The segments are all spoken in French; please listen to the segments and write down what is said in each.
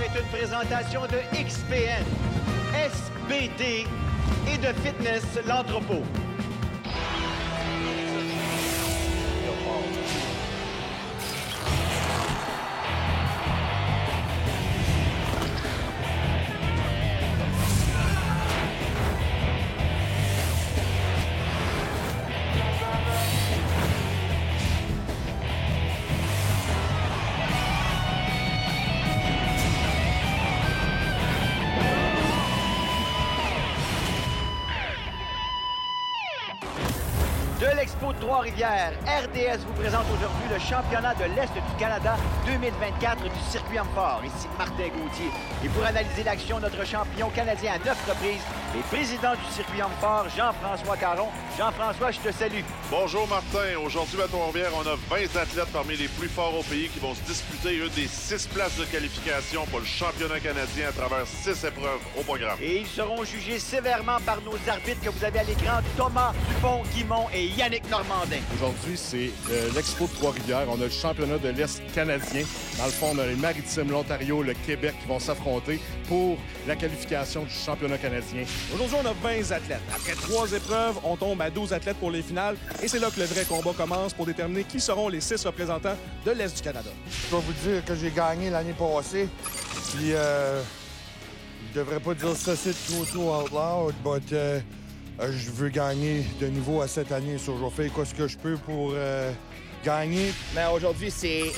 est une présentation de XPN, SBD et de Fitness L'Entrepôt. De l'Expo de Trois-Rivières, RDS vous présente aujourd'hui le championnat de l'Est du Canada 2024 du circuit Amphore. Ici Martin Gauthier. Et pour analyser l'action, notre champion canadien à 9 reprises et président du circuit Amphore, Jean-François Caron. Jean-François, je te salue. Bonjour Martin. Aujourd'hui à Trois-Rivières, on a 20 athlètes parmi les plus forts au pays qui vont se disputer une des 6 places de qualification pour le championnat canadien à travers 6 épreuves au programme. Et ils seront jugés sévèrement par nos arbitres que vous avez à l'écran, Thomas Dupont-Guimont et Yannick Normandin. Aujourd'hui, c'est l'Expo de Trois-Rivières. On a le championnat de l'Est canadien. Dans le fond, on a les Maritimes, l'Ontario, le Québec qui vont s'affronter pour la qualification du championnat canadien. Aujourd'hui, on a 20 athlètes. Après 3 épreuves, on tombe à 12 athlètes pour les finales. Et c'est là que le vrai combat commence pour déterminer qui seront les 6 représentants de l'Est du Canada. Je vais vous dire que j'ai gagné l'année passée. Puis, je devrais pas dire ça c'est tout out loud, mais je veux gagner de niveau à cette année. So, je vais faire ce que je peux pour gagner. Mais aujourd'hui, c'est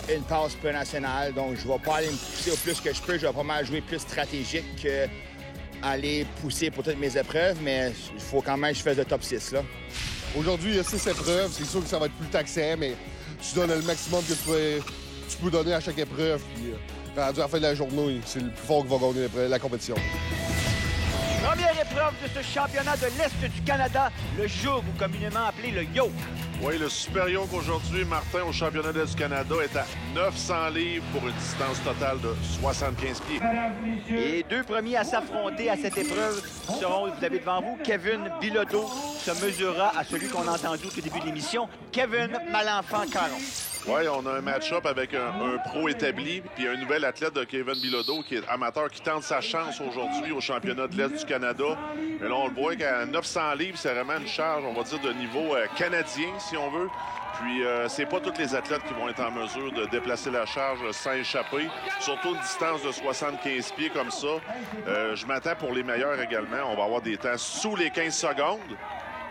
une passe peu nationale, donc je vais pas aller me pousser au plus que je peux. Je vais pas mal jouer plus stratégique qu'aller pousser pour toutes mes épreuves, mais il faut quand même que je fasse le top 6, là. Aujourd'hui, il y a 6 épreuves. C'est sûr que ça va être plus taxant, mais tu donnes le maximum que tu peux donner à chaque épreuve. Puis, rendu à la fin de la journée, c'est le plus fort qui va gagner la compétition. Première épreuve de ce championnat de l'Est du Canada, le joug ou communément appelé le yoke. Oui, le super yoke aujourd'hui, Martin, au championnat de l'Est du Canada, est à 900 livres pour une distance totale de 75 pieds. Et 2 premiers à s'affronter à cette épreuve seront, vous avez devant vous, Kevin Bilodeau se mesurera à celui qu'on a entendu au tout début de l'émission, Kevin Malenfant-Caron. Oui, on a un match-up avec un pro établi puis un nouvel athlète de Kevin Bilodeau qui est amateur qui tente sa chance aujourd'hui au championnat de l'Est du Canada. Et là, on le voit qu'à 900 livres, c'est vraiment une charge, on va dire, de niveau canadien, si on veut. Puis, c'est pas tous les athlètes qui vont être en mesure de déplacer la charge sans échapper. Surtout une distance de 75 pieds comme ça. Je m'attends pour les meilleurs également. On va avoir des temps sous les 15 secondes.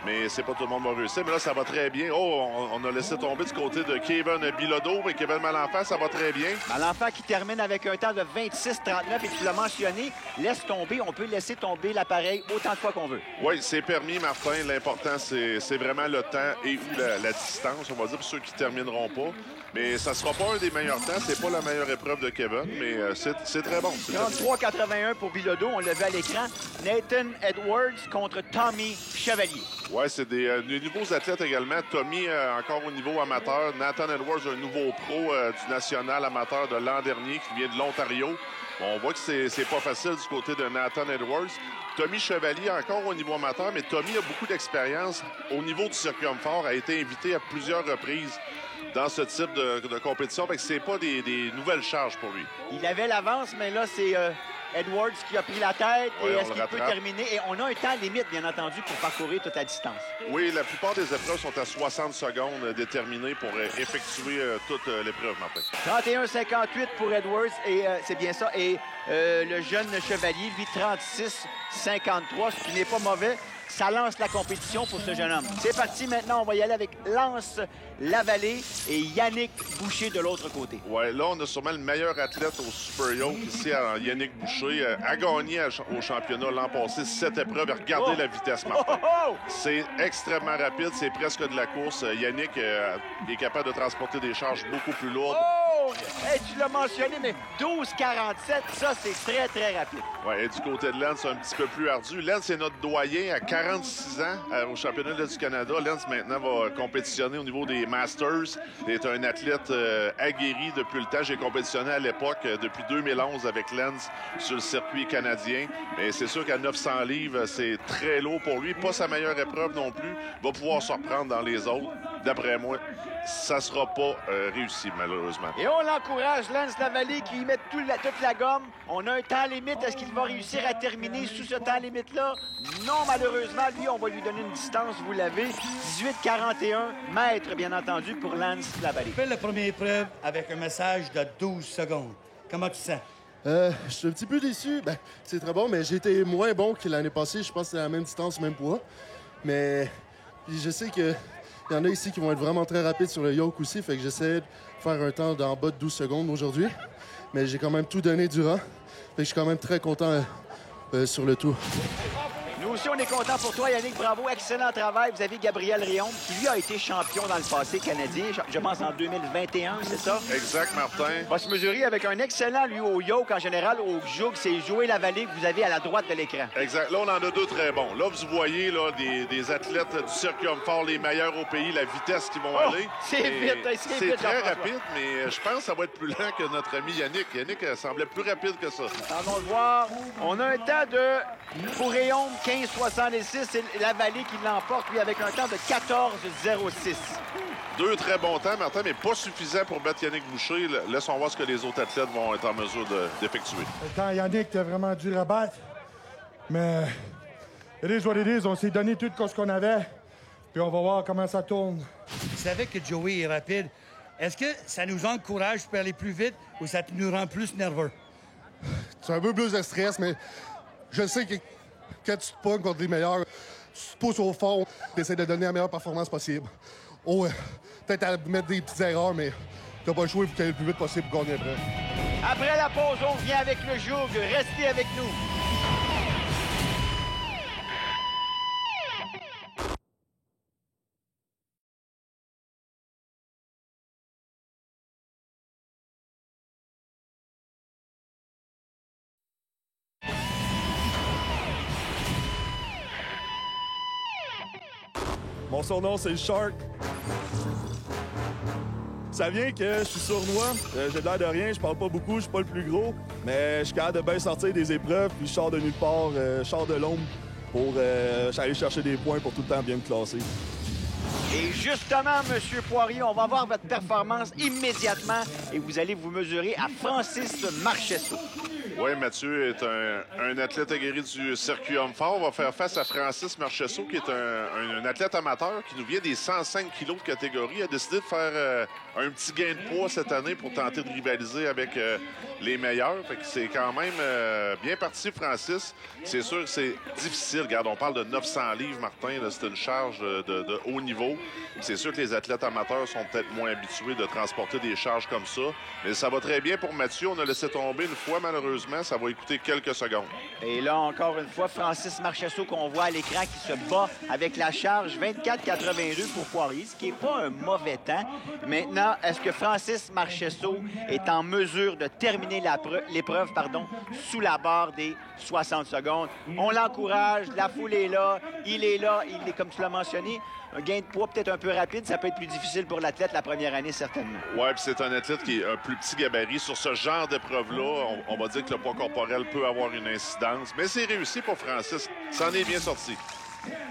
Mais c'est pas tout le monde va réussir. Mais là, ça va très bien. Oh, on a laissé tomber du côté de Kevin Bilodeau. Mais Kevin Malenfant, ça va très bien. Malenfant qui termine avec un temps de 26,39. Et tu l'as mentionné, laisse tomber. On peut laisser tomber l'appareil autant de fois qu'on veut. Oui, c'est permis, Martin. L'important, c'est vraiment le temps et ou la distance, on va dire, pour ceux qui termineront pas. Mais ça sera pas un des meilleurs temps. C'est pas la meilleure épreuve de Kevin, mais c'est très bon. 33,81 pour Bilodeau. On l'a vu à l'écran. Nathan Edwards contre Tommy Chevalier. Oui, c'est des nouveaux athlètes également. Tommy, encore au niveau amateur. Nathan Edwards, un nouveau pro du national amateur de l'an dernier qui vient de l'Ontario. On voit que c'est pas facile du côté de Nathan Edwards. Tommy Chevalier, encore au niveau amateur, mais Tommy a beaucoup d'expérience au niveau du circuit Amphore, a été invité à plusieurs reprises dans ce type de compétition. Fait que c'est pas des nouvelles charges pour lui. Il avait l'avance, mais là, c'est Edwards qui a pris la tête. Oui, et est-ce qu'il peut terminer? Et on a un temps limite, bien entendu, pour parcourir toute la distance. Oui, la plupart des épreuves sont à 60 secondes déterminées pour effectuer toute l'épreuve, Martin. 31,58 pour Edwards, et c'est bien ça. Et le jeune Chevalier, lui, 36,53, ce qui n'est pas mauvais. Ça lance la compétition pour ce jeune homme. C'est parti maintenant, on va y aller avec Lance Lavallée et Yannick Boucher de l'autre côté. Oui, là, on a sûrement le meilleur athlète au Super Yoke ici, Yannick Boucher, a gagné au championnat l'an passé 7 épreuves. Regardez la vitesse, Martin. C'est extrêmement rapide, c'est presque de la course. Yannick est capable de transporter des charges beaucoup plus lourdes. Hey, tu l'as mentionné, mais 12,47, ça, c'est très, très rapide. Oui, et du côté de Lance, c'est un petit peu plus ardu. Lance, c'est notre doyen à 46 ans au championnat du Canada. Lance, maintenant, va compétitionner au niveau des Masters. Il est un athlète aguerri depuis le temps. J'ai compétitionné à l'époque, depuis 2011, avec Lance sur le circuit canadien. Mais c'est sûr qu'à 900 livres, c'est très lourd pour lui. Pas sa meilleure épreuve non plus. Il va pouvoir se reprendre dans les autres. d'après moi, ça sera pas réussi, malheureusement. Et on l'encourage, Lance Lavallée, qui y met toute la gomme. On a un temps limite. Est-ce qu'il va réussir à terminer sous ce temps limite-là? Non, malheureusement. Lui, on va lui donner une distance, vous l'avez. 18,41 mètres, bien entendu, pour Lance Lavallée. Fais la première épreuve avec un message de 12 secondes. Comment tu sens? Je suis un petit peu déçu. Ben, c'est très bon, mais j'ai été moins bon que l'année passée. Je pense que c'est la même distance, même poids. Mais je sais qu'il y en a ici qui vont être vraiment très rapides sur le yoke aussi. Fait que j'essaie de faire un temps d'en bas de 12 secondes aujourd'hui. Mais j'ai quand même tout donné durant. Fait que je suis quand même très content sur le tour. Nous aussi, on est content pour toi, Yannick. Bravo, excellent travail. Vous avez Gabriel Réaume, qui lui a été champion dans le passé canadien, je pense en 2021, c'est ça? Exact, Martin. Va se mesurer avec un excellent, lui, au yoke en général, au joug, c'est Joey Lavallée que vous avez à la droite de l'écran. Exact. Là, on en a deux très bons. Là, vous voyez là, des athlètes du Circuum Fort, les meilleurs au pays, la vitesse qu'ils vont aller. C'est vite, c'est vite, très rapide, mais je pense que ça va être plus lent que notre ami Yannick. Yannick semblait plus rapide que ça. Allons le voir. On a un temps de, pour Réaume, 15,66. C'est Lavallée qui l'emporte, lui, avec un temps de 14,06. Deux très bons temps, Martin, mais pas suffisant pour battre Yannick Boucher. Laissons voir ce que les autres athlètes vont être en mesure d'effectuer. Le temps, Yannick, t'as vraiment dû le battre. Mais it is what it is. On s'est donné tout ce qu'on avait. Puis on va voir comment ça tourne. Tu savais que Joey est rapide. Est-ce que ça nous encourage pour aller plus vite ou ça nous rend plus nerveux? C'est un peu plus de stress, mais je sais que quand tu te pognes contre les meilleurs, tu te pousses au fond, tu essaies de donner la meilleure performance possible. Oh, peut-être à mettre des petites erreurs, mais t'as pas le choix, il faut que tu ailles le plus vite possible pour gagner après. Après la pause, on revient avec le joug. Restez avec nous. Mon surnom, c'est le Shark. Ça vient que je suis sournois, j'ai l'air de rien, je parle pas beaucoup, je suis pas le plus gros, mais je suis capable de bien sortir des épreuves, puis je sors de nulle part, je sors de l'ombre pour aller chercher des points pour tout le temps bien me classer. Et justement, M. Poirier, on va voir votre performance immédiatement et vous allez vous mesurer à Francis Marchesso. Oui, Mathieu est un athlète aguerri du Circuum Fort. On va faire face à Francis Marchesso, qui est un athlète amateur qui nous vient des 105 kilos de catégorie. Il a décidé de faire un petit gain de poids cette année pour tenter de rivaliser avec les meilleurs. Fait que c'est quand même bien parti, Francis. C'est sûr que c'est difficile. Regarde, on parle de 900 livres, Martin. C'est une charge de haut niveau. C'est sûr que les athlètes amateurs sont peut-être moins habitués de transporter des charges comme ça. Mais ça va très bien pour Mathieu. On a laissé tomber une fois, malheureusement. Ça va écouter quelques secondes. Et là, encore une fois, Francis Marchesso qu'on voit à l'écran qui se bat avec la charge 24,82 pour Poirier, ce qui n'est pas un mauvais temps. Maintenant, est-ce que Francis Marchesso est en mesure de terminer l'épreuve sous la barre des 60 secondes? On l'encourage, la foule est là, il est comme tu l'as mentionné. Un gain de poids peut-être un peu rapide, ça peut être plus difficile pour l'athlète la première année, certainement. Oui, puis c'est un athlète qui est un plus petit gabarit. Sur ce genre d'épreuve-là, on va dire que le poids corporel peut avoir une incidence. Mais c'est réussi pour Francis. C'en est bien sorti.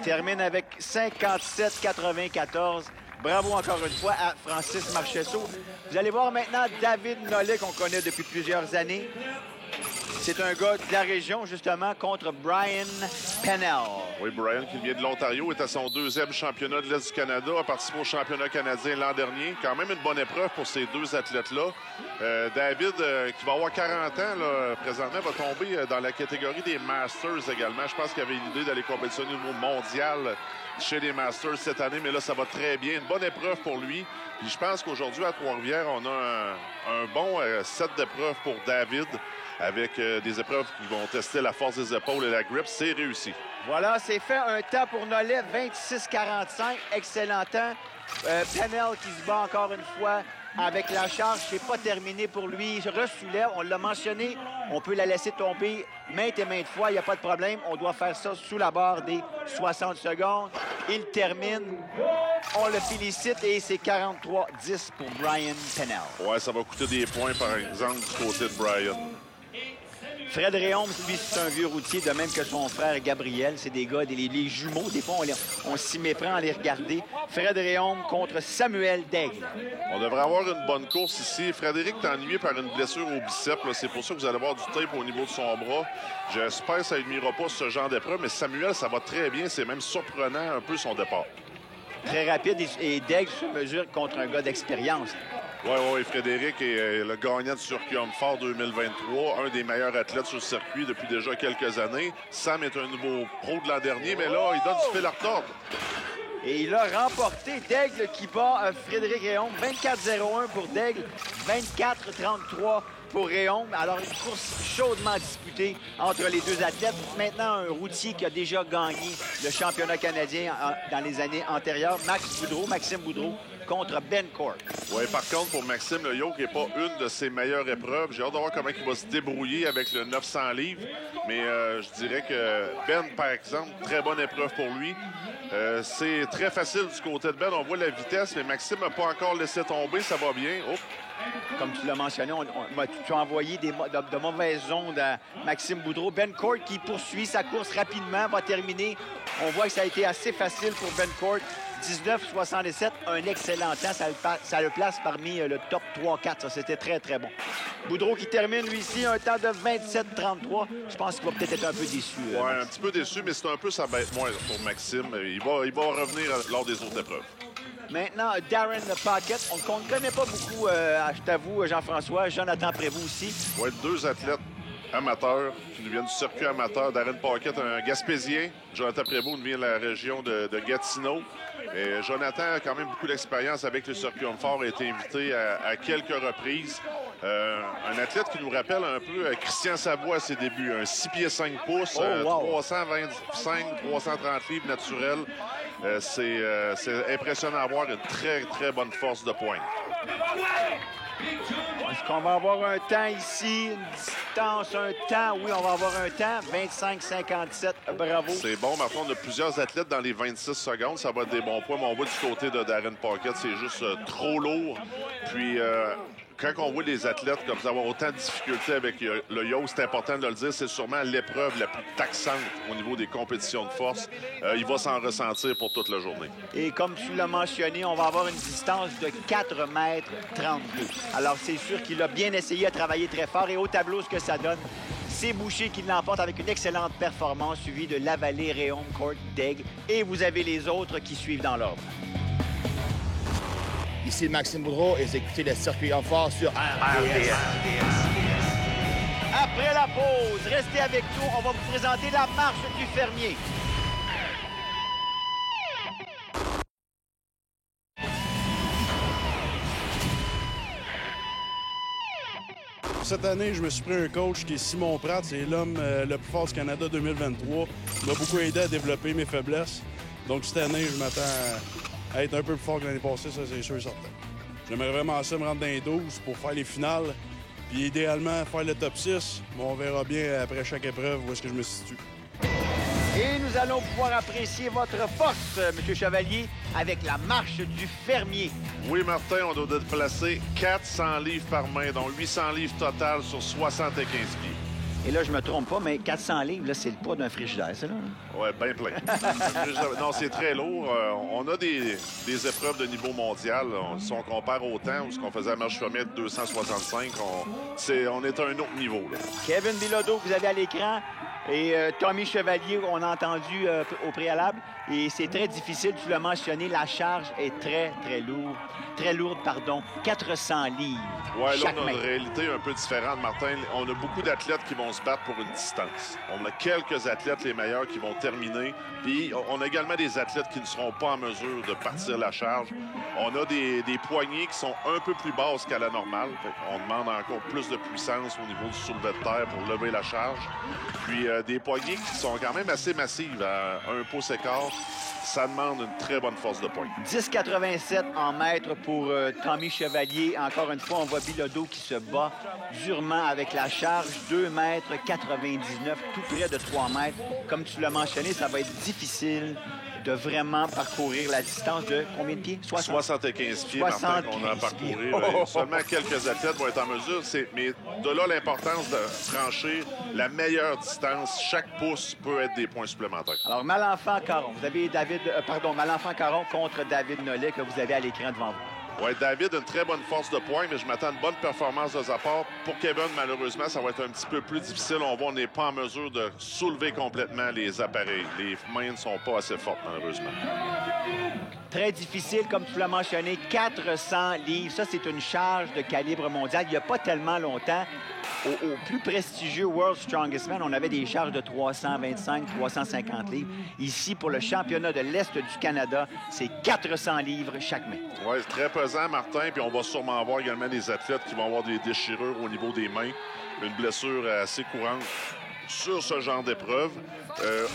Termine avec 57,94. Bravo encore une fois à Francis Marchesso. Vous allez voir maintenant David Nollet, qu'on connaît depuis plusieurs années. C'est un gars de la région, justement, contre Brian Pennell. Oui, Brian, qui vient de l'Ontario, est à son deuxième championnat de l'Est du Canada, a participé au championnat canadien l'an dernier. Quand même une bonne épreuve pour ces deux athlètes-là. David, qui va avoir 40 ans, là, présentement, va tomber dans la catégorie des Masters également. Je pense qu'il avait l'idée d'aller compétitionner au niveau mondial chez les Masters cette année, mais là, ça va très bien. Une bonne épreuve pour lui. Puis je pense qu'aujourd'hui, à Trois-Rivières, on a un bon set d'épreuves pour David, avec des épreuves qui vont tester la force des épaules et la grip. C'est réussi. Voilà, c'est fait. Un temps pour Nollet, 26,45. Excellent temps. Pennell qui se bat encore une fois avec la charge. C'est pas terminé pour lui. Il ressoulève. On l'a mentionné. On peut la laisser tomber maintes et maintes fois. Il n'y a pas de problème. On doit faire ça sous la barre des 60 secondes. Il termine. On le félicite et c'est 43-10 pour Brian Pennell. Ouais, ça va coûter des points, par exemple, du côté de Brian. Fred Réaume, lui, c'est un vieux routier, de même que son frère Gabriel. C'est des gars, les jumeaux. Des fois, on s'y méprend à les regarder. Fred Réaume contre Samuel Daigle. On devrait avoir une bonne course ici. Frédéric est ennuyé par une blessure au bicep. C'est pour ça que vous allez avoir du tape au niveau de son bras. J'espère que ça n'admirera pas ce genre d'épreuve, mais Samuel, ça va très bien. C'est même surprenant un peu son départ. Très rapide et Daigle se mesure contre un gars d'expérience. Oui, Frédéric est le gagnant du circuit Homme-Fort 2023, un des meilleurs athlètes sur le circuit depuis déjà quelques années. Sam est un nouveau pro de l'an dernier, mais là, il donne du fil à retordre. Et il a remporté Daigle qui bat Frédéric Réaume. 24-01 pour Daigle, 24-33 pour Réaume. Alors, une course chaudement disputée entre les deux athlètes. Maintenant, un routier qui a déjà gagné le championnat canadien dans les années antérieures, Maxime Boudreau, contre Ben Court. Oui, par contre, pour Maxime, le yoke n'est pas une de ses meilleures épreuves. J'ai hâte de voir comment il va se débrouiller avec le 900 livres. Mais je dirais que Ben, par exemple, très bonne épreuve pour lui. C'est très facile du côté de Ben. On voit la vitesse, mais Maxime n'a pas encore laissé tomber. Ça va bien. Oh. Comme tu l'as mentionné, tu as envoyé de mauvaises ondes à Maxime Boudreau. Ben Court qui poursuit sa course rapidement, va terminer. On voit que ça a été assez facile pour Ben Court. 19,67, un excellent temps. Ça le place parmi le top 3-4. Ça, c'était très, très bon. Boudreau qui termine, lui, ici, un temps de 27,33. Je pense qu'il va peut-être être un peu déçu. Oui, un petit peu déçu, mais c'est un peu sa bête moins pour Maxime. Il va revenir lors des autres épreuves. Maintenant, Darren Pocket. On ne connaît pas beaucoup, je t'avoue, Jean-François. Jonathan Prévost aussi. Oui, deux athlètes amateurs qui nous viennent du circuit amateur. Darren Pocket, un Gaspésien. Jonathan Prévost nous vient de la région de Gatineau. Et Jonathan a quand même beaucoup d'expérience avec le circuit Homme-Fort, a été invité à quelques reprises. Un athlète qui nous rappelle un peu Christian Savoie à ses débuts. Un 6 pieds 5 pouces, 325, 330 livres naturels. C'est impressionnant à voir, une très, très bonne force de pointe. Est-ce qu'on va avoir un temps ici, une distance, un temps? Oui, on va avoir un temps. 25-57, bravo. C'est bon. Maintenant, on a plusieurs athlètes dans les 26 secondes. Ça va être des bons points. Mais on voit du côté de Darren Pocket, c'est juste trop lourd. Puis, quand on voit les athlètes comme ça avoir autant de difficultés avec le yo, c'est important de le dire, c'est sûrement l'épreuve la plus taxante au niveau des compétitions de force. Il va s'en ressentir pour toute la journée. Et comme tu l'as mentionné, on va avoir une distance de 4,32 m. Alors, c'est sûr qu'il a bien essayé à travailler très fort. Et au tableau, ce que ça donne, c'est Boucher qui l'emporte avec une excellente performance, suivie de Lavallée, Réaume, Court, Daigle. Et vous avez les autres qui suivent dans l'ordre. Ici Maxime Boudreau et vous écoutez le circuit Homme-Fort sur RDS. Après la pause, restez avec nous. On va vous présenter la marche du fermier. Cette année, je me suis pris un coach qui est Simon Pratt. C'est l'homme le plus fort du Canada 2023. Il m'a beaucoup aidé à développer mes faiblesses. Donc cette année, je m'attends à être un peu plus fort que l'année passée, ça c'est sûr et certain. J'aimerais vraiment ça me rendre dans les 12 pour faire les finales. Puis idéalement, faire le top 6. Mais on verra bien après chaque épreuve où est-ce que je me situe. Et nous allons pouvoir apprécier votre force, M. Chevalier, avec la marche du fermier. Oui, Martin, on doit déplacer 400 livres par main, donc 800 livres total sur 75 pieds. Et là, je me trompe pas, mais 400 livres, là, c'est le poids d'un frigidaire, c'est là? Oui, bien plein. Non, c'est très lourd. On a des épreuves de niveau mondial. Si on compare au temps où ce qu'on faisait à marche fermière de 265, on est à un autre niveau. Là. Kevin Bilodeau, que vous avez à l'écran, et Tommy Chevalier, on a entendu au préalable. Et c'est très difficile, tu l'as mentionné, la charge est très, très lourde. Très lourde, pardon. 400 livres. Oui, là, on a une réalité un peu différente, Martin. On a beaucoup d'athlètes qui vont se battre pour une distance. On a quelques athlètes, les meilleurs, qui vont terminer. Puis, on a également des athlètes qui ne seront pas en mesure de partir la charge. On a des poignées qui sont un peu plus basses qu'à la normale. On demande encore plus de puissance au niveau du soulevé de terre pour lever la charge. Puis, des poignées qui sont quand même assez massives, à 1 pouce écart. Ça demande une très bonne force de pointe. 10,87 en mètres pour Tommy Chevalier. Encore une fois, on voit Bilodeau qui se bat durement avec la charge. 2,99 m, tout près de 3 mètres. Comme tu l'as mentionné, ça va être difficile de vraiment parcourir la distance de combien de pieds? 75 pieds, Martin, qu'on a parcouru. Seulement quelques athlètes vont être en mesure. Mais de là, l'importance de franchir la meilleure distance. Chaque pouce peut être des points supplémentaires. Alors, Malenfant-Caron. Vous avez Malenfant-Caron contre David Nollet que vous avez à l'écran devant vous. Oui, David, une très bonne force de poing, mais je m'attends à une bonne performance de sa part. Pour Kevin, malheureusement, ça va être un petit peu plus difficile. On n'est pas en mesure de soulever complètement les appareils. Les mains ne sont pas assez fortes, malheureusement. Très difficile, comme tu l'as mentionné, 400 livres. Ça, c'est une charge de calibre mondial. Il n'y a pas tellement longtemps, au plus prestigieux World Strongest Man, on avait des charges de 325, 350 livres. Ici, pour le championnat de l'Est du Canada, c'est 400 livres chaque main. Oui, c'est très pesant, Martin. Puis on va sûrement avoir également des athlètes qui vont avoir des déchirures au niveau des mains. Une blessure assez courante sur ce genre d'épreuve.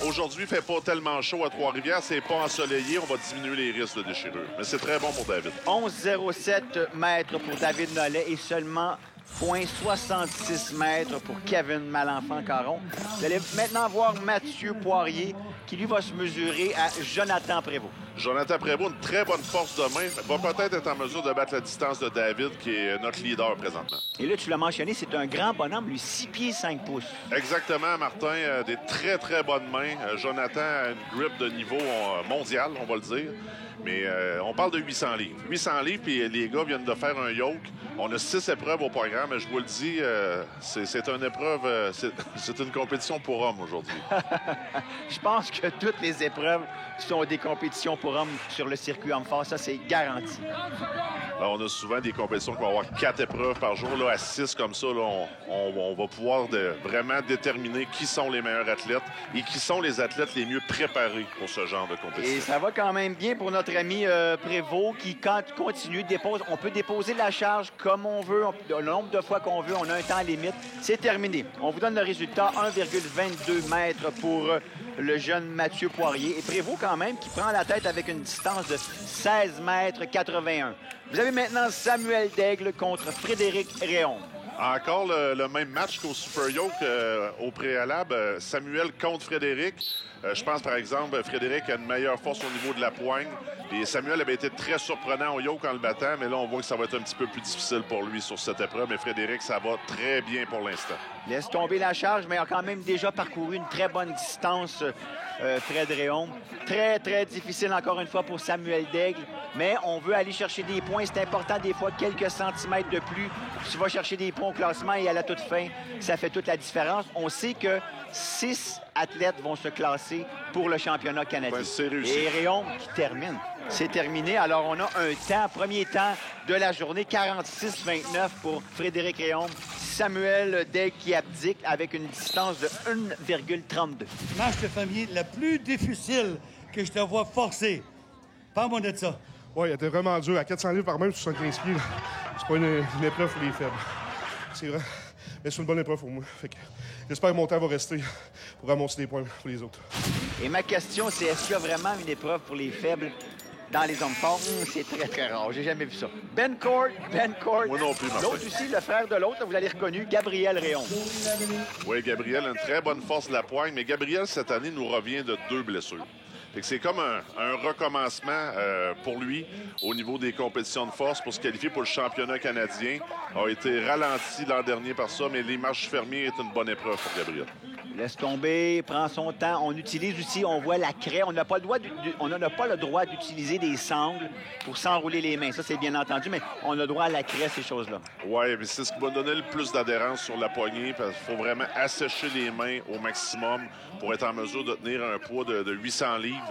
Aujourd'hui, il ne fait pas tellement chaud à Trois-Rivières. C'est pas ensoleillé. On va diminuer les risques de déchirure. Mais c'est très bon pour David. 11,07 mètres pour David Nollet et seulement 0,66 mètres pour Kevin Malenfant-Caron. Vous allez maintenant voir Mathieu Poirier qui, lui, va se mesurer à Jonathan Prévost. Jonathan Prévost, une très bonne force de main, va peut-être être en mesure de battre la distance de David, qui est notre leader présentement. Et là, tu l'as mentionné, c'est un grand bonhomme, lui, 6 pieds 5 pouces. Exactement, Martin. Des très, très bonnes mains. Jonathan a une grip de niveau mondial, on va le dire. Mais on parle de 800 livres. 800 livres, puis les gars viennent de faire un yoke. On a 6 épreuves au programme, mais je vous le dis, c'est une épreuve, c'est une compétition pour hommes aujourd'hui. Je pense que toutes les épreuves sont des compétitions pour hommes sur le circuit Amphore. Ça, c'est garanti. Alors, on a souvent des compétitions qui vont avoir 4 épreuves par jour. Là, à 6 comme ça, là, on va pouvoir vraiment déterminer qui sont les meilleurs athlètes et qui sont les athlètes les mieux préparés pour ce genre de compétition. Et ça va quand même bien pour notre ami Prévost qui, quand continue, dépose. On peut déposer la charge comme on veut, le nombre de fois qu'on veut. On a un temps limite. C'est terminé. On vous donne le résultat, 1,22 mètres pour le jeune Mathieu Poirier. Et Prévost, quand même, qui prend la tête avec une distance de 16 mètres 81. Vous avez maintenant Samuel Daigle contre Frédéric Réaume. Encore le même match qu'au Super Yoke au préalable. Samuel contre Frédéric. Je pense, par exemple, Frédéric a une meilleure force au niveau de la poigne. Et Samuel avait été très surprenant au yoke en le battant, mais là, on voit que ça va être un petit peu plus difficile pour lui sur cette épreuve. Mais Frédéric, ça va très bien pour l'instant. Laisse tomber la charge, mais il a quand même déjà parcouru une très bonne distance, Fred Réaume. Très, très difficile, encore une fois, pour Samuel Daigle. Mais on veut aller chercher des points. C'est important, des fois, quelques centimètres de plus. Tu vas chercher des points au classement et à la toute fin, ça fait toute la différence. On sait que 6 athlètes vont se classer pour le championnat canadien. Ben, c'est réussi. Et Réaume qui termine. C'est terminé. Alors, on a un temps, premier temps de la journée, 46-29 pour Frédéric Réaume. Samuel Daigle qui abdique avec une distance de 1,32. Match de famille la plus difficile que je te vois forcer. Parle-moi de ça. Oui, il était vraiment dur. À 400 livres par même, 75 pieds, c'est pas une épreuve pour les faibles. C'est vrai. Mais c'est une bonne épreuve pour moi. J'espère que mon temps va rester pour ramasser des points pour les autres. Et ma question, c'est est-ce qu'il y a vraiment une épreuve pour les faibles dans les hommes forts? C'est très, très rare. J'ai jamais vu ça. Ben Court. Moi non plus, Martin. L'autre aussi, le frère de l'autre, vous l'avez reconnu, Gabriel Réaume. Oui, Gabriel a une très bonne force de la poigne, mais Gabriel, cette année, nous revient de 2 blessures. C'est comme un recommencement pour lui au niveau des compétitions de force pour se qualifier pour le championnat canadien. A été ralenti l'an dernier par ça, mais les marches fermiers est une bonne épreuve pour Gabriel. Laisse tomber, prend son temps. On utilise aussi, on voit la craie. On n'a pas le droit d'utiliser des sangles pour s'enrouler les mains. Ça, c'est bien entendu, mais on a le droit à la craie, ces choses-là. Oui, mais c'est ce qui va donner le plus d'adhérence sur la poignée, parce qu'il faut vraiment assécher les mains au maximum pour être en mesure de tenir un poids de 800 livres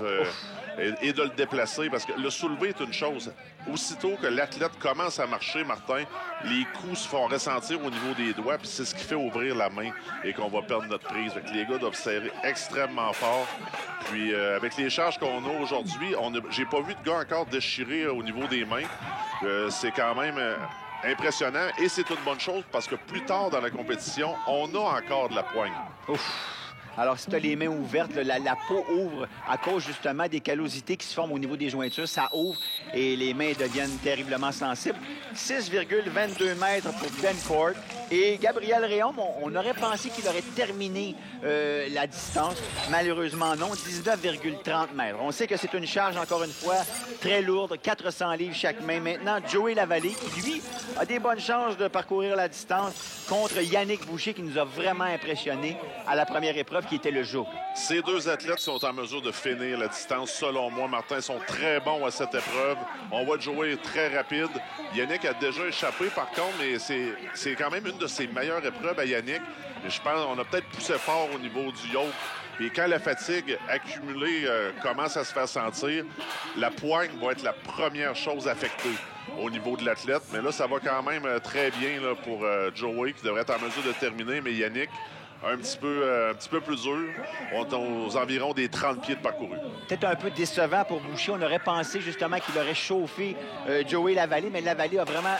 et de le déplacer, parce que le soulever est une chose. Aussitôt que l'athlète commence à marcher, Martin, les coups se font ressentir au niveau des doigts, puis c'est ce qui fait ouvrir la main et qu'on va perdre notre prise. Fait que les gars doivent serrer extrêmement fort. Puis avec les charges qu'on a aujourd'hui, j'ai pas vu de gars encore déchirés au niveau des mains. C'est quand même impressionnant et c'est une bonne chose parce que plus tard dans la compétition, on a encore de la poigne. Ouf. Alors, si tu as les mains ouvertes, la peau ouvre à cause justement des callosités qui se forment au niveau des jointures. Ça ouvre et les mains deviennent terriblement sensibles. 6,22 mètres pour Ben Court Et Gabriel Réaume, on aurait pensé qu'il aurait terminé la distance. Malheureusement, non. 19,30 mètres. On sait que c'est une charge, encore une fois, très lourde. 400 livres chaque main. Maintenant, Joey Lavallée, qui, lui, a des bonnes chances de parcourir la distance contre Yannick Boucher, qui nous a vraiment impressionnés à la première épreuve, qui était le jour. Ces deux athlètes sont en mesure de finir la distance, selon moi. Martin, sont très bons à cette épreuve. On voit Joey très rapide. Yannick a déjà échappé, par contre, mais c'est quand même une de ses meilleures épreuves à Yannick. Et je pense qu'on a peut-être poussé fort au niveau du yoke. Et quand la fatigue accumulée commence à se faire sentir, la poigne va être la première chose affectée au niveau de l'athlète. Mais là, ça va quand même très bien là, pour Joey, qui devrait être en mesure de terminer. Mais Yannick, un petit peu plus dur. On est aux environs des 30 pieds de parcouru. Peut-être un peu décevant pour Boucher. On aurait pensé justement qu'il aurait chauffé Joey Lavallée, mais Lavallée a vraiment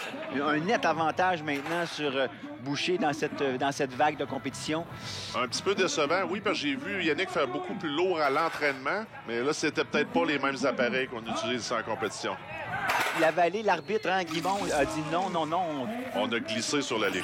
un net avantage maintenant sur Boucher dans cette vague de compétition. Un petit peu décevant, oui, parce que j'ai vu Yannick faire beaucoup plus lourd à l'entraînement, mais là, c'était peut-être pas les mêmes appareils qu'on utilise en compétition. Lavallée, l'arbitre, hein, Guimond, a dit non. On a glissé sur la ligne.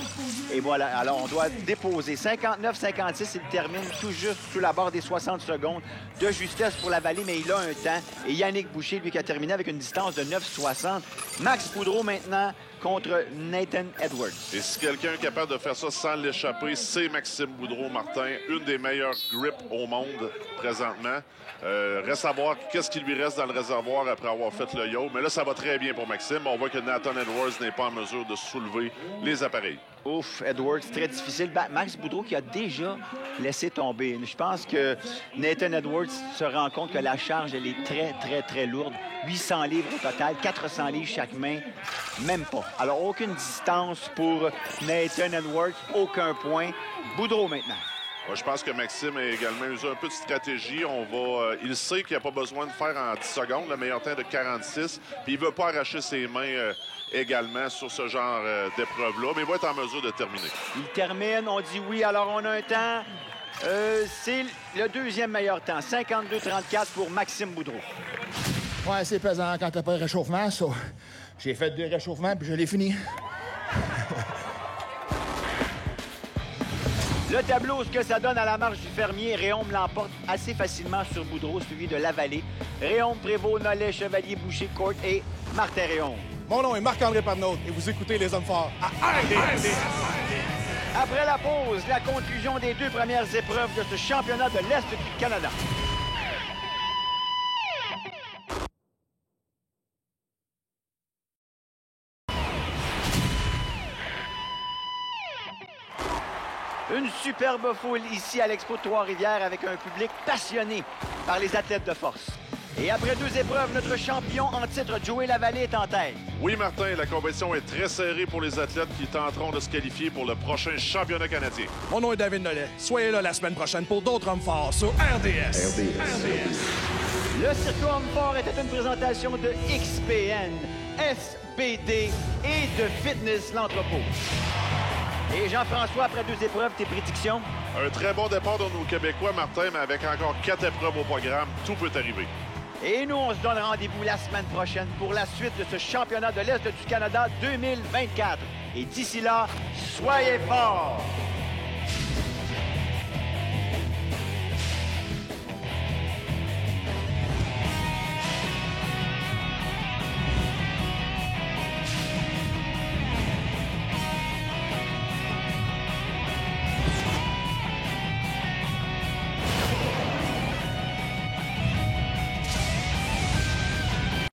Et voilà, alors on doit déposer. 59-56, il termine tout juste sous la barre des 60 secondes de justesse pour Lavallée, mais il a un temps. Et Yannick Boucher, lui, qui a terminé avec une distance de 9,60. Max Boudreau, maintenant, contre Nathan Edwards. Et si quelqu'un est capable de faire ça sans l'échapper, c'est Maxime Boudreau, Martin. Une des meilleures grips au monde présentement. Reste à voir qu'est-ce qui lui reste dans le réservoir après avoir fait le yo. Mais là, ça va très bien pour Maxime. On voit que Nathan Edwards n'est pas en mesure de soulever les appareils. Ouf, Edwards, très difficile. Max Boudreau qui a déjà laissé tomber. Je pense que Nathan Edwards se rend compte que la charge, elle est très, très, très lourde. 800 livres au total, 400 livres chaque main, même pas. Alors, aucune distance pour Nathan Edwards, aucun point. Boudreau maintenant. Je pense que Maxime a également usé un peu de stratégie. Il sait qu'il n'a pas besoin de faire en 10 secondes le meilleur temps de 46. Puis il ne veut pas arracher ses mains également sur ce genre d'épreuve-là. Mais il va être en mesure de terminer. Il termine, on dit oui. Alors on a un temps. C'est le deuxième meilleur temps. 52-34 pour Maxime Boudreau. Ouais, c'est pesant quand t'as pas de réchauffement, ça. J'ai fait 2 réchauffements puis je l'ai fini. Le tableau, ce que ça donne à la marche du fermier, Réaume l'emporte assez facilement sur Boudreau, suivi de Lavallée. Réaume, Prévost, Nollet, Chevalier, Boucher, Court et Martin Réaume. Mon nom est Marc-André Parnaud et vous écoutez Les Hommes Forts à RDS. Après la pause, la conclusion des 2 premières épreuves de ce championnat de l'Est du Canada. Une superbe foule ici à l'Expo de Trois-Rivières avec un public passionné par les athlètes de force. Et après 2 épreuves, notre champion en titre, Joey Lavallée, est en tête. Oui, Martin, la compétition est très serrée pour les athlètes qui tenteront de se qualifier pour le prochain championnat canadien. Mon nom est David Nollet. Soyez là la semaine prochaine pour d'autres Hommes Forts sur RDS. Le Circuit Hommes Forts était une présentation de XPN, SBD et de Fitness l'Entrepôt. Et Jean-François, après 2 épreuves, tes prédictions? Un très bon départ de nos Québécois, Martin, mais avec encore 4 épreuves au programme, tout peut arriver. Et nous, on se donne rendez-vous la semaine prochaine pour la suite de ce championnat de l'Est du Canada 2024. Et d'ici là, soyez forts!